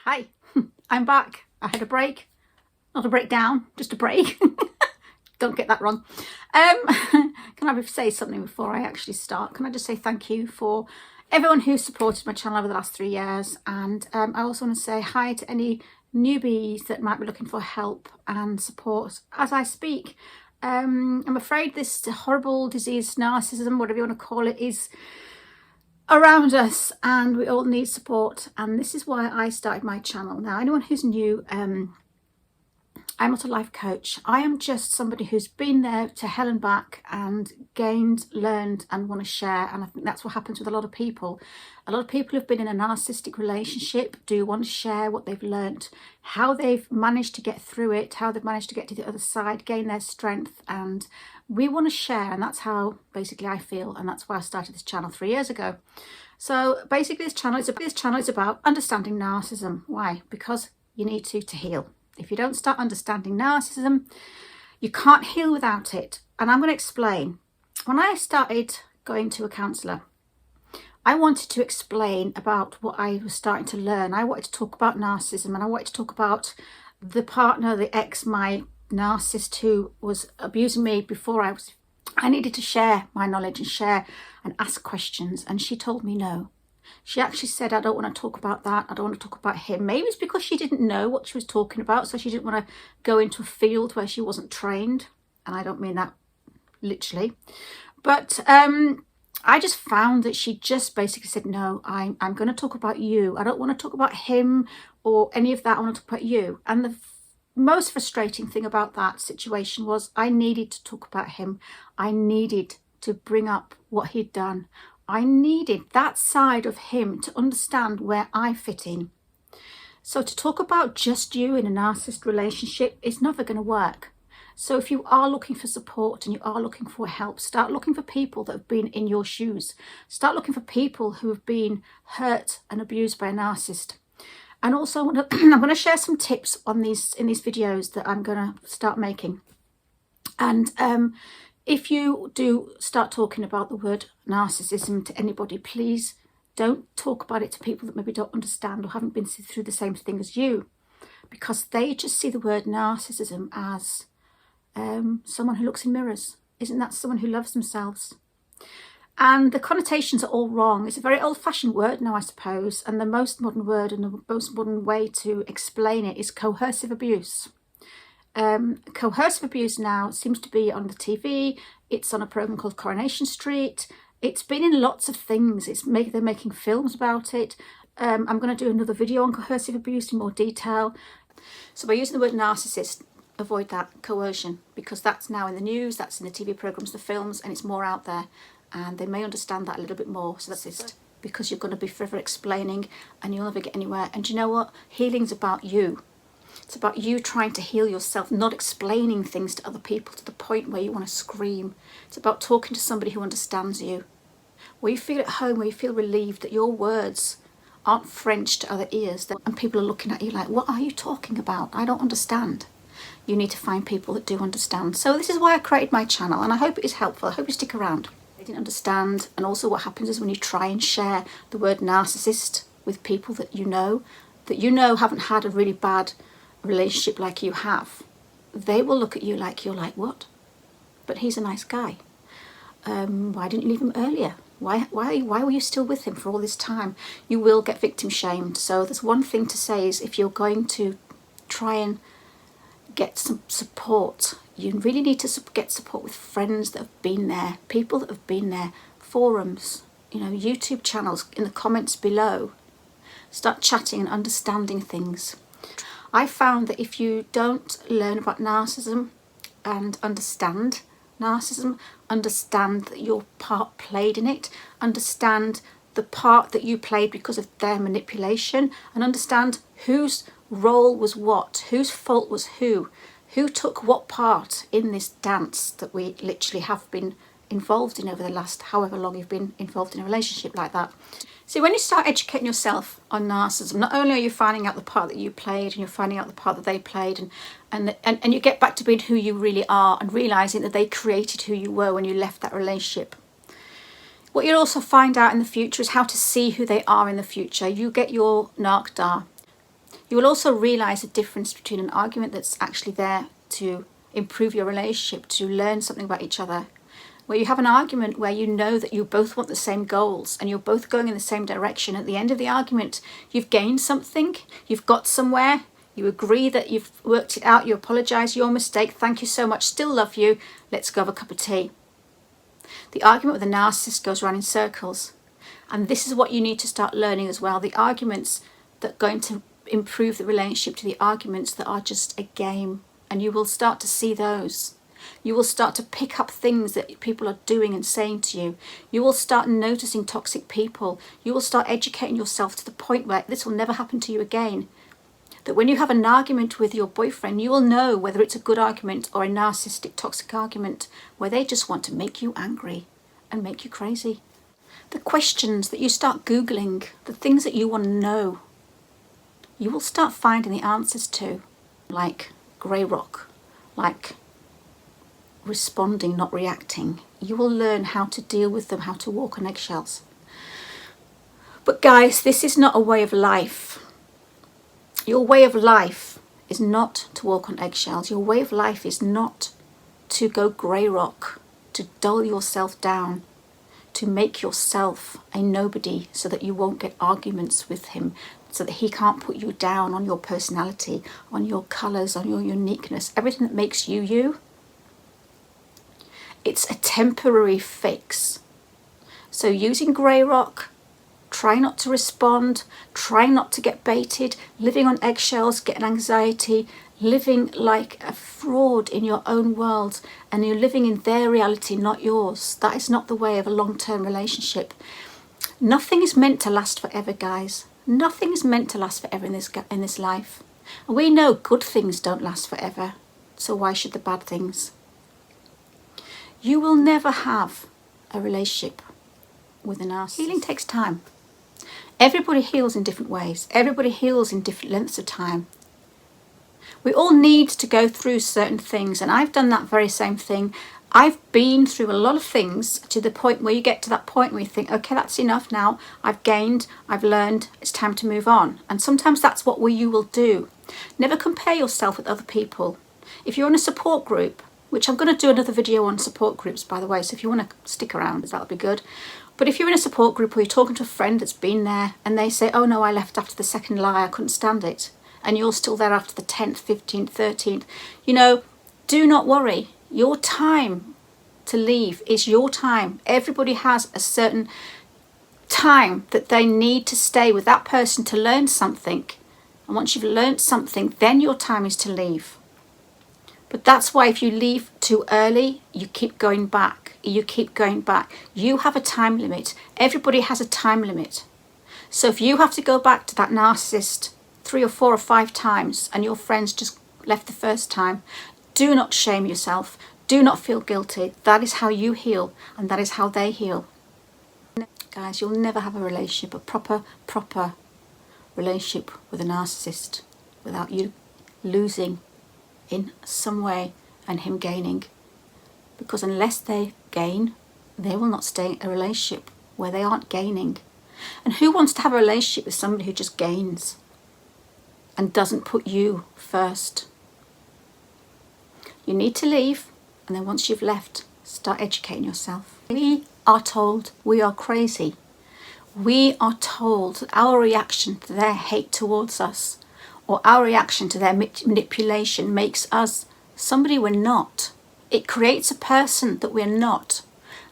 Hi, I'm back. I had a break, not a breakdown, just a break. Don't get that wrong. Can I say something before I actually start? Can I just say thank you for everyone who supported my channel over the last 3 years, and I also want to say hi to any newbies that might be looking for help and support as I speak. I'm afraid this horrible disease, narcissism, whatever you want to call it, is around us, and we all need support, and this is why I started my channel. Now, anyone who's new, I'm not a life coach. I am just somebody who's been there to hell and back and gained, learned, and want to share. And I think that's what happens with a lot of people. A lot of people who've been in a narcissistic relationship do want to share what they've learned, how they've managed to get through it, how they've managed to get to the other side, gain their strength, and we want to share. And that's how basically I feel, and that's why I started this channel 3 years ago. So basically this channel is about understanding narcissism. Why? Because you need to heal. If you don't start understanding narcissism, you can't heal without it. And I'm going to explain. When I started going to a counsellor, I wanted to explain about what I was starting to learn. I wanted to talk about narcissism, and I wanted to talk about the partner, the ex, my narcissist who was abusing me before I needed to share my knowledge and share and ask questions. And she told me no. She actually said, I don't want to talk about that. I don't want to talk about him. Maybe it's because she didn't know what she was talking about. So she didn't want to go into a field where she wasn't trained. And I don't mean that literally. But I just found that she just basically said, no, I'm going to talk about you. I don't want to talk about him or any of that. I want to talk about you. And the most frustrating thing about that situation was I needed to talk about him. I needed to bring up what he'd done. I needed that side of him to understand where I fit in. So to talk about just you in a narcissist relationship is never going to work. So if you are looking for support and you are looking for help, start looking for people that have been in your shoes. Start looking for people who have been hurt and abused by a narcissist. And also I'm going to share some tips on in these videos that I'm going to start making. And if you do start talking about the word narcissism to anybody, please don't talk about it to people that maybe don't understand or haven't been through the same thing as you, because they just see the word narcissism as someone who looks in mirrors. Isn't that someone who loves themselves? And the connotations are all wrong. It's a very old-fashioned word now, I suppose, and the most modern word and the most modern way to explain it is coercive abuse. Coercive abuse now seems to be on the TV. It's on a program called Coronation Street. It's been in lots of things. They're making films about it. I'm going to do another video on coercive abuse in more detail. So by using the word narcissist, avoid that coercion, because that's now in the news, that's in the TV programs, the films, and it's more out there, and they may understand that a little bit more. So that's it, because you're going to be forever explaining and you'll never get anywhere. And you know what? Healing's about you. It's about you trying to heal yourself, not explaining things to other people to the point where you want to scream. It's about talking to somebody who understands you, where you feel at home, where you feel relieved that your words aren't French to other ears, and people are looking at you like, what are you talking about? I don't understand. You need to find people that do understand. So this is why I created my channel, and I hope it is helpful. I hope you stick around. They didn't understand. And also what happens is when you try and share the word narcissist with people that you know haven't had a really bad relationship like you have, they will look at you like you're like, what? But he's a nice guy. Why didn't you leave him earlier? Why were you still with him for all this time? You will get victim shamed. So there's one thing to say is, if you're going to try and get some support, you really need to get support with friends that have been there, people that have been there, forums, YouTube channels, in the comments below. Start chatting and understanding things. I found that if you don't learn about narcissism and understand narcissism, understand that your part played in it, understand the part that you played because of their manipulation, and understand whose role was what, whose fault was who took what part in this dance that we literally have been involved in over the last however long you've been involved in a relationship like that. So when you start educating yourself on narcissism, not only are you finding out the part that you played, and you're finding out the part that they played, and you get back to being who you really are and realising that they created who you were when you left that relationship. What you'll also find out in the future is how to see who they are in the future. You get your narc dar. You will also realise the difference between an argument that's actually there to improve your relationship, to learn something about each other, where you have an argument where you know that you both want the same goals and you're both going in the same direction. At the end of the argument, you've gained something, you've got somewhere, you agree that you've worked it out, you apologise, your mistake, thank you so much, still love you, let's go have a cup of tea. The argument with a narcissist goes around in circles. And this is what you need to start learning as well. The arguments that are going to improve the relationship to the arguments that are just a game. And you will start to see those. You will start to pick up things that people are doing and saying to you. You will start noticing toxic people. You will start educating yourself to the point where this will never happen to you again. That when you have an argument with your boyfriend, you will know whether it's a good argument or a narcissistic, toxic argument where they just want to make you angry and make you crazy. The questions that you start Googling, the things that you want to know, you will start finding the answers to, like grey rock, like responding, not reacting. You will learn how to deal with them, how to walk on eggshells. But guys, this is not a way of life. Your way of life is not to walk on eggshells. Your way of life is not to go grey rock, to dull yourself down, to make yourself a nobody so that you won't get arguments with him, so that he can't put you down on your personality, on your colours, on your uniqueness, everything that makes you you. It's a temporary fix. So using grey rock, try not to respond, try not to get baited, living on eggshells, getting anxiety, living like a fraud in your own world, and you're living in their reality, not yours. That is not the way of a long-term relationship. Nothing is meant to last forever, guys. Nothing is meant to last forever in this life. And we know good things don't last forever, so why should the bad things? You will never have a relationship with a narcissist. Healing takes time. Everybody heals in different ways. Everybody heals in different lengths of time. We all need to go through certain things, and I've done that very same thing. I've been through a lot of things to the point where you get to that point where you think, okay, that's enough now. I've gained, I've learned, it's time to move on. And sometimes that's what you will do. Never compare yourself with other people. If you're in a support group, which I'm going to do another video on support groups, by the way, so if you want to stick around, that'll be good. But if you're in a support group or you're talking to a friend that's been there and they say, oh no, I left after the second lie, I couldn't stand it, and you're still there after the 10th, 15th, 13th, you know, do not worry. Your time to leave is your time. Everybody has a certain time that they need to stay with that person to learn something. And once you've learned something, then your time is to leave. But that's why if you leave too early, you keep going back. You keep going back. You have a time limit. Everybody has a time limit. So if you have to go back to that narcissist 3 or 4 or 5 times and your friends just left the first time, do not shame yourself. Do not feel guilty. That is how you heal, and that is how they heal. Guys, you'll never have a relationship, a proper relationship with a narcissist without you losing in some way and him gaining. Because unless they gain, they will not stay in a relationship where they aren't gaining. And who wants to have a relationship with somebody who just gains and doesn't put you first? You need to leave, and then once you've left, start educating yourself. We are told we are crazy. We are told that our reaction to their hate towards us, or our reaction to their manipulation, makes us somebody we're not. It creates a person that we're not,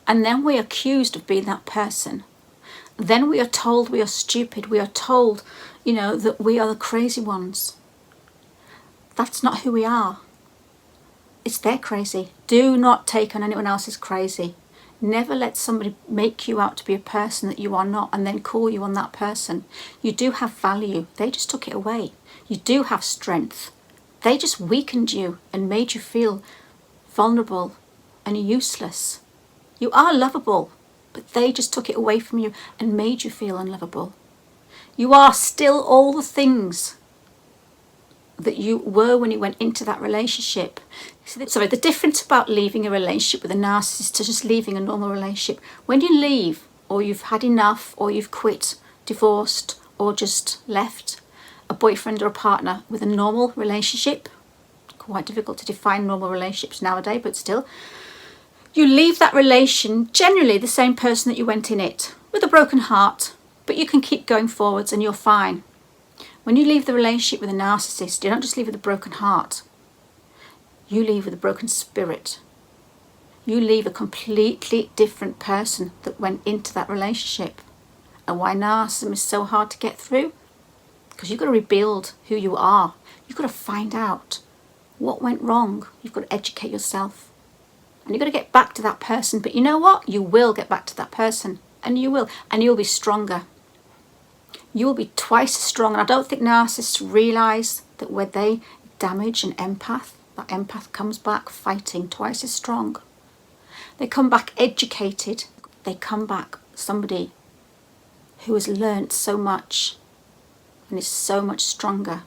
and then we're accused of being that person. Then we are told we are stupid. We are told, you know, that we are the crazy ones. That's not who we are. It's their crazy. Do not take on anyone else's crazy. Never let somebody make you out to be a person that you are not and then call you on that person. You do have value. They just took it away. You do have strength. They just weakened you and made you feel vulnerable and useless. You are lovable, but they just took it away from you and made you feel unlovable. You are still all the things that you were when you went into that relationship. Sorry, the difference about leaving a relationship with a narcissist to just leaving a normal relationship. When you leave, or you've had enough, or you've quit, divorced, or just left, a boyfriend or a partner with a normal relationship, quite difficult to define normal relationships nowadays, but still, you leave that relation, generally the same person that you went in it, with a broken heart, but you can keep going forwards and you're fine. When you leave the relationship with a narcissist, you don't just leave with a broken heart. You leave with a broken spirit. You leave a completely different person that went into that relationship. And why narcissism is so hard to get through? Because you've got to rebuild who you are. You've got to find out what went wrong. You've got to educate yourself. And you've got to get back to that person. But you know what? You will get back to that person. And you will. And you'll be stronger. You will be twice as strong. And I don't think narcissists realise that when they damage an empath, that empath comes back fighting twice as strong. They come back educated. They come back somebody who has learnt so much and is so much stronger.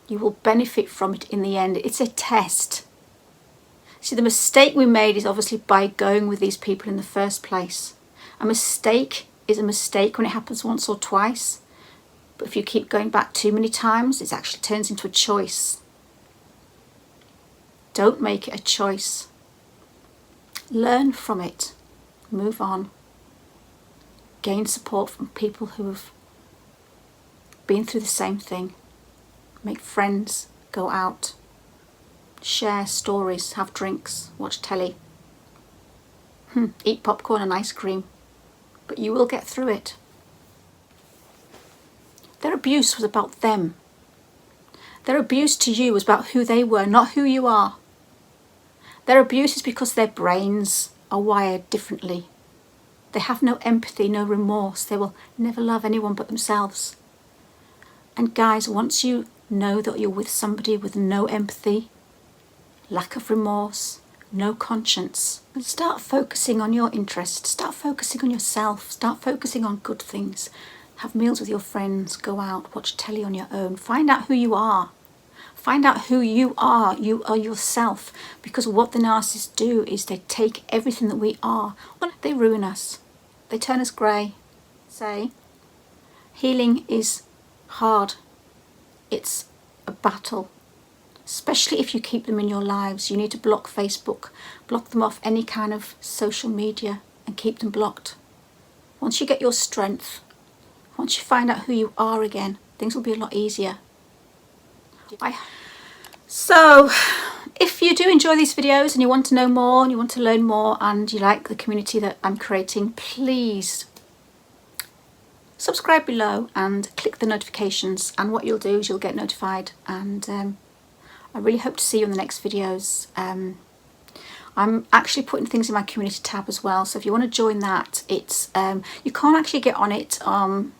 You will benefit from it in the end. It's a test. See, the mistake we made is obviously by going with these people in the first place. A mistake is a mistake when it happens once or twice. But if you keep going back too many times, it actually turns into a choice. Don't make it a choice. Learn from it. Move on. Gain support from people who have been through the same thing. Make friends. Go out. Share stories. Have drinks. Watch telly. Eat popcorn and ice cream. But you will get through it. Their abuse was about them. Their abuse to you was about who they were, not who you are. Their abuse is because their brains are wired differently. They have no empathy, no remorse. They will never love anyone but themselves. And guys, once you know that you're with somebody with no empathy, lack of remorse, no conscience, start focusing on your interests. Start focusing on yourself. Start focusing on good things. Have meals with your friends. Go out. Watch telly on your own. Find out who you are. Find out who you are. You are yourself. Because what the narcissists do is they take everything that we are. Well, they ruin us. They turn us grey. Say, healing is hard. It's a battle. Especially if you keep them in your lives. You need to block Facebook. Block them off any kind of social media and keep them blocked. Once you get your strength, once you find out who you are again, things will be a lot easier. So, if you do enjoy these videos and you want to know more and you want to learn more and you like the community that I'm creating, please subscribe below and click the notifications, and what you'll do is you'll get notified, and I really hope to see you in the next videos. I'm actually putting things in my community tab as well, so if you want to join that, it's you can't actually get on it on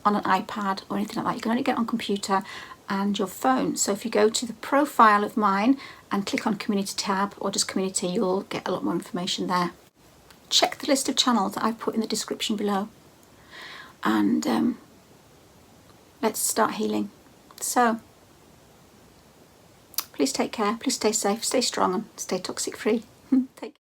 an iPad or anything like that. You can only get it on computer and your phone. So if you go to the profile of mine and click on community tab or just community, you'll get a lot more information there. Check the list of channels that I've put in the description below, and let's start healing. So please take care, please stay safe, stay strong and stay toxic free. Take care.